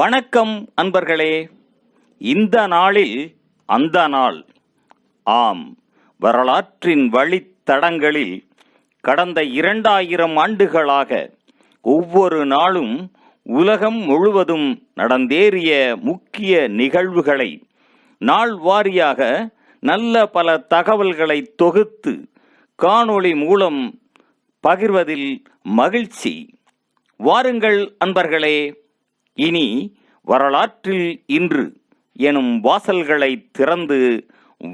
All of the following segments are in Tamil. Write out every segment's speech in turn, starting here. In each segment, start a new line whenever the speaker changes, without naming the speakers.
வணக்கம் அன்பர்களே. இந்த நாளில் அந்த நாள். ஆம், வரலாற்றின் வழித்தடங்களில் கடந்த 2000 ஆண்டுகளாக ஒவ்வொரு நாளும் உலகம் முழுவதும் நடந்தேறிய முக்கிய நிகழ்வுகளை நாள் வாரியாக நல்ல பல தகவல்களை தொகுத்து காணொளி மூலம் பகிர்வதில் மகிழ்ச்சி. வாருங்கள் அன்பர்களே, இனி வரலாற்றில் இன்று எனும் வாசல்களை திறந்து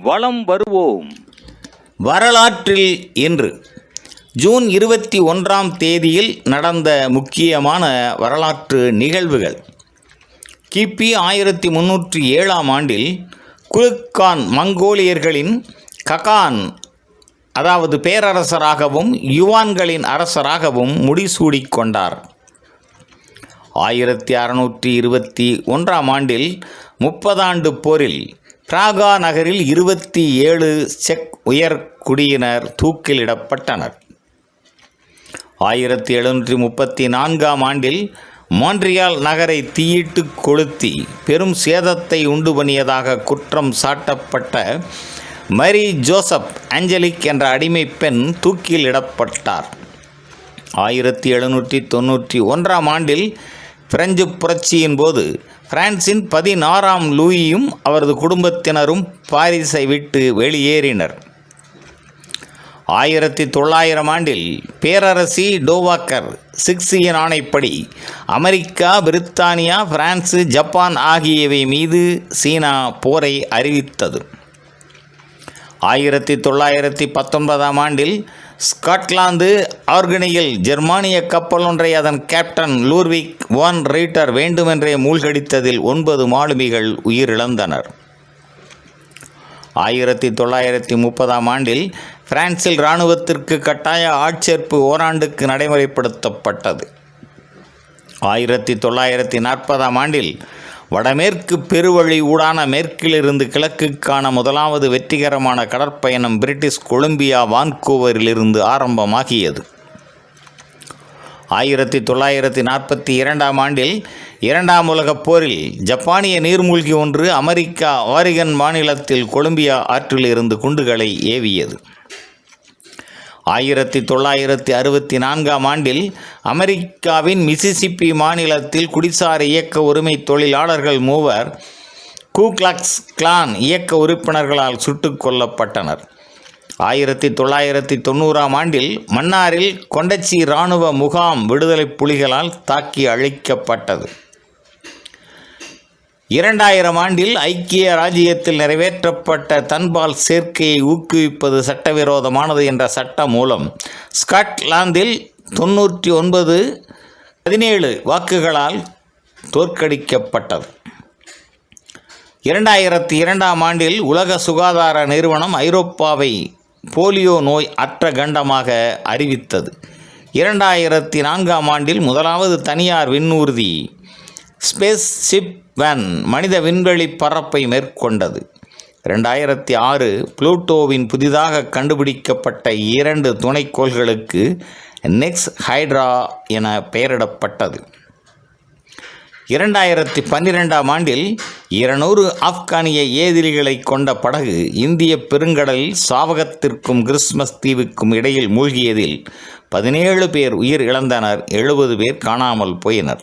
வலம் வருவோம்.
வரலாற்றில் இன்று ஜூன் 21ஆம் தேதியில் நடந்த முக்கியமான வரலாற்று நிகழ்வுகள். கிபி 1307ஆம் ஆண்டில் குலுக் கான் மங்கோலியர்களின் ககான் அதாவது பேரரசராகவும் யுவான்களின் அரசராகவும் முடிசூடிக் கொண்டார். 1621ஆம் ஆண்டில் 30 ஆண்டு போரில் பிராகா நகரில் 27 செக் உயர் குடியினர் தூக்கிலிடப்பட்டனர். 1734ஆம் ஆண்டில் மான்ட்ரியால் நகரை தீயிட்டு கொளுத்தி பெரும் சேதத்தை உண்டு பண்ணியதாக குற்றம் சாட்டப்பட்ட மரி ஜோசப் ஆஞ்சலிக் என்ற அடிமை பெண் தூக்கிலிடப்பட்டார். 1791ஆம் ஆண்டில் பிரெஞ்சு புரட்சியின் போது பிரான்சின் 16ஆம் லூயியும் அவரது குடும்பத்தினரும் பாரிஸை விட்டு வெளியேறினர். 1900ஆம் ஆண்டில் பேரரசி டோவாக்கர் சிக்ஸியின் ஆணைப்படி அமெரிக்கா, பிரித்தானியா, பிரான்சு, ஜப்பான் ஆகியவை மீது சீனா போரை அறிவித்தது. 1919ஆம் ஆண்டில் ஸ்காட்லாந்து ஆர்கனியில் ஜெர்மானிய கப்பல் ஒன்றை அதன் கேப்டன் லூர்விக் வான் ரீட்டர் வேண்டுமென்றே மூழ்கடித்ததில் 9 மாலுமிகள் உயிரிழந்தனர். 1930ஆம் ஆண்டில் பிரான்சில் இராணுவத்திற்கு கட்டாய ஆட்சேர்ப்பு ஓராண்டுக்கு நடைமுறைப்படுத்தப்பட்டது. 1940ஆம் ஆண்டில் வடமேற்கு பெருவழி ஊடான மேற்கிலிருந்து கிழக்குக்கான முதலாவது வெற்றிகரமான கடற்பயணம் பிரிட்டிஷ் கொலம்பியா வான்கூவரிலிருந்து ஆரம்பமாகியது. 1942ஆம் ஆண்டில் 2ஆம் உலகப் போரில் ஜப்பானிய நீர்மூழ்கி ஒன்று அமெரிக்கா ஆரிகன் மாநிலத்தில் கொலம்பியா ஆற்றில் இருந்து குண்டுகளை ஏவியது. 1964ஆம் ஆண்டில் அமெரிக்காவின் மிசிசிப்பி மாநிலத்தில் குடிசார் இயக்க உரிமை தொழிலாளர்கள் 3 கூ கிளாக்ஸ் கிளான் இயக்க உறுப்பினர்களால் சுட்டுக் கொல்லப்பட்டனர். 1990ஆம் ஆண்டில் மன்னாரில் கொண்டச்சி இராணுவ முகாம் விடுதலை புலிகளால் தாக்கி அழிக்கப்பட்டது. 2000 ஆண்டில் ஐக்கிய ராஜ்ஜியத்தில் நிறைவேற்றப்பட்ட தன்பால் சேர்க்கையை ஊக்குவிப்பது சட்டவிரோதமானது என்ற சட்டம் மூலம் ஸ்காட்லாந்தில் 99-17 வாக்குகளால் தோற்கடிக்கப்பட்டது. 2002ஆம் ஆண்டில் உலக சுகாதார நிறுவனம் ஐரோப்பாவை போலியோ நோய் அற்ற கண்டமாக அறிவித்தது. 2004ஆம் ஆண்டில் முதலாவது தனியார் விண்ணூர்தி ஸ்பேஸ் ஷிப் வேன் மனித விண்வெளி பறப்பை மேற்கொண்டது. 2006 புளூட்டோவின் புதிதாக கண்டுபிடிக்கப்பட்ட 2 துணைக்கோள்களுக்கு நெக்ஸ் ஹைட்ரா என பெயரிடப்பட்டது. 2012ஆம் ஆண்டில் 200 ஆப்கானிய ஏதிலிகளை கொண்ட படகு இந்திய பெருங்கடலில் சாவகத்திற்கும் கிறிஸ்மஸ் தீவுக்கும் இடையில் மூழ்கியதில் 17 பேர் உயிர் இழந்தனர், 70 பேர் காணாமல் போயினர்.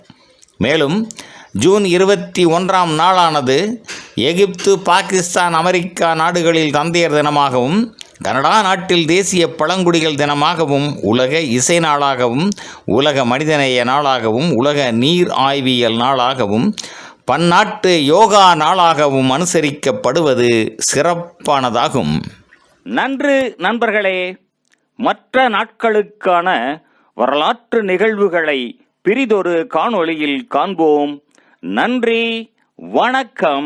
மேலும் ஜூன் 21ஆம் நாளானது எகிப்து, பாகிஸ்தான், அமெரிக்கா நாடுகளில் தந்தையர் தினமாகவும், கனடா நாட்டில் தேசிய பழங்குடிகள் தினமாகவும், உலக இசை நாளாகவும், உலக மனிதநேய நாளாகவும், உலக நீர் ஆய்வியல் நாளாகவும், பன்னாட்டு யோகா நாளாகவும் அனுசரிக்கப்படுவது சிறப்பானதாகும்.
நன்று நண்பர்களே. மற்ற நாட்களுக்கான வரலாற்று நிகழ்வுகளை பிரிதொரு காணொளியில் காண்போம். நன்றி, வணக்கம்.